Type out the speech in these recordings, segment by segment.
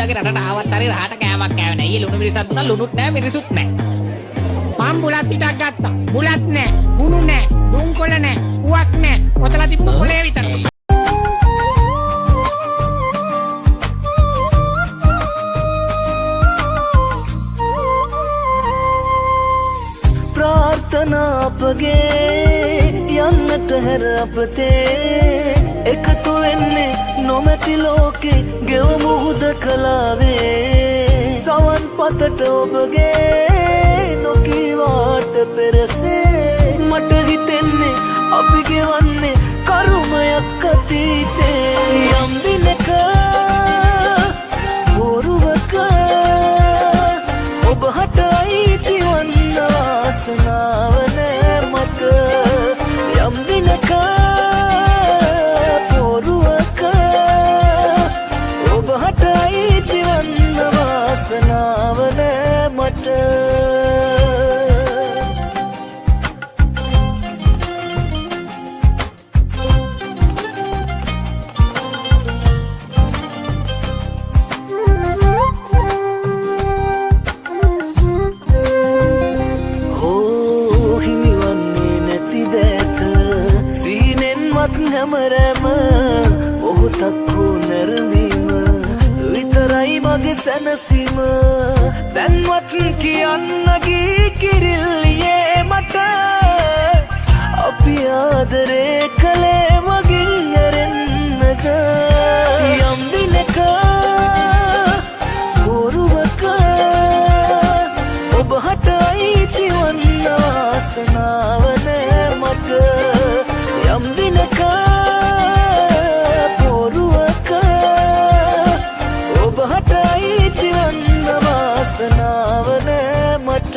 බුද්ධගේ රටට ආවත් හරි රහට කෑමක් කෑවේ නැහැ. ඊයේ ලුණු මිරිසක් දුන්නා ලුණුත් නැහැ මිරිසුත් නැහැ. මම බුලත් පිටක් ගත්තා. බුලත් නැහැ, ගුණු නැහැ, දුම්කොළ නැහැ, උවක් නැහැ. ඔතලා තිබුණු කොළේ විතරයි. ප්‍රාර්ථනා අපගේ යන්නට හැර අපතේ එකතු වෙන්නේ නොමැති ලෝකේ ගෙවමු හුදකලාවේ සවන් පතට ඔබගේ නොකීවාට පෙරසේ මට හිතෙන්නේ අපි ගෙවන්නේ කරුමයක් අතීතේ යම් දිනක බොරුවක ඔබ හට අයිති වන්න වාසනාව නෑ මට යම් දිනක බොරුවක ඔබ හට අයිති වන්න වාසනාව නෑ මට හැමරැම ඔහුතක් වූ නැරඹීම විතරයි මගේ සැනසීම දැන්වත් කියන්න ගී කිරිල්ලියේ මට අපි ආදරේ කළේ මගින් ඇරෙන්නද යම් දිනක බොරුවක ඔබ හට අයිති වන්න වාසනාව නෑ මට යම් දිනක බොරුවක ඔබ හට අයිති වන්න වාසනාව නෑ මට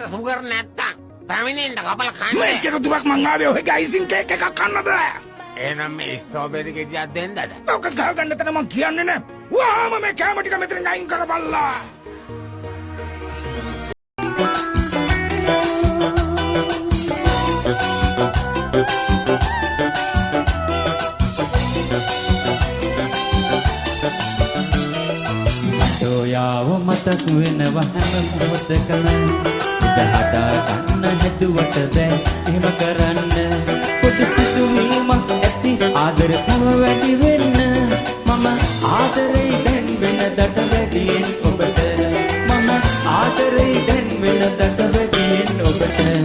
සුගර් නැත්තම් පැමිණෙන්න කපල කන්න මෙච්චර දුරක් මං ආවේ ඔය ගයිසින් කේක් එකක් කන්නද එහෙනම් මේ ස්ට්‍රෝබෙරි ගෙඩියක් දෙන්නද ඔක ගහ ගන්න තැන මං කියන්නේ නෑ වහාම මේ කැම ටික මෙතන අයින් කරපල්ලා ඔයාව මතක් වෙනවා හැම මොහොතකම හදා ගන්න හැදුවට බෑ එහෙම කරන්න පොඩි සිතුවීමක් ඇති ආදර තව වැඩි වෙන්න මම ආදරේ දැන් වෙනදට වැඩියෙන් ඔබට මම ආදරේ දැන් වෙනදට වැඩියෙන් ඔබට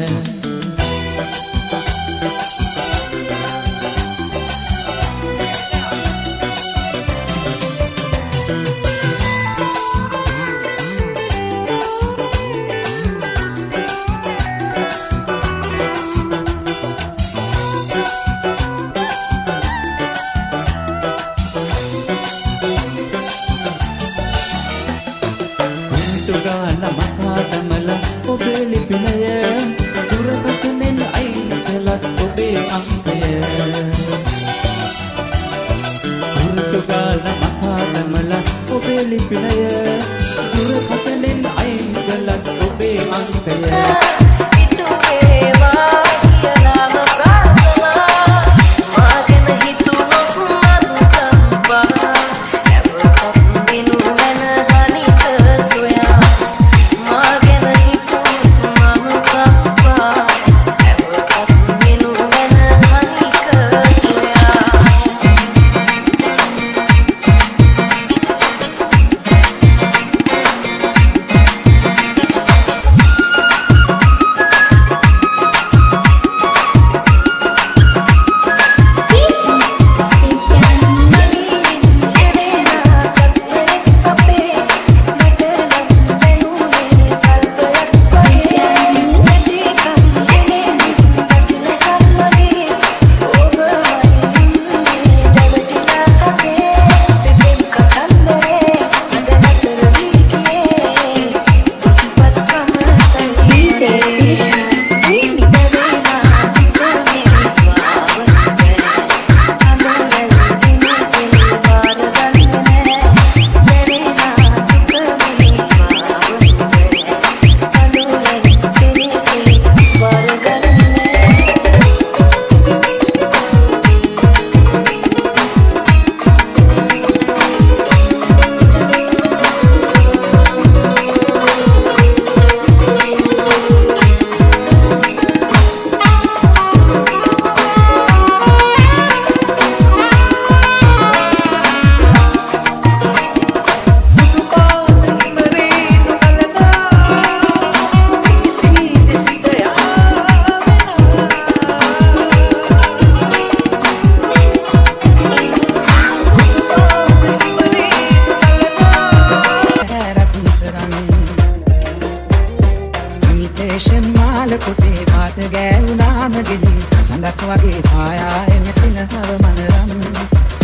අපේ පාත ගෑවුනාම ගෙලි සඳක් වගේ පායා එමෙසිනහව මනරම්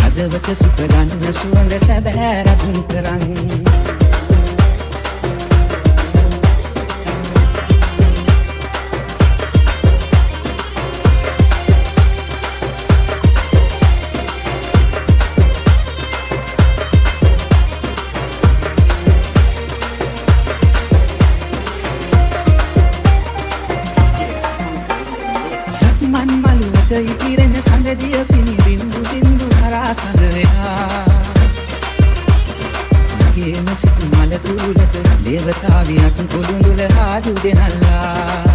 හදවත සිප ගන්න සුවඳ සැබෑ රත්තරන් සක්මන් මළුවට ඉතිරෙන සඳදිය පිණි බින්දු බින්දු හරා සඳවෙනා මගේම සිත් මල තුලට දේවතාවියක් කුළුඳුල ආදු දෙනල්ලා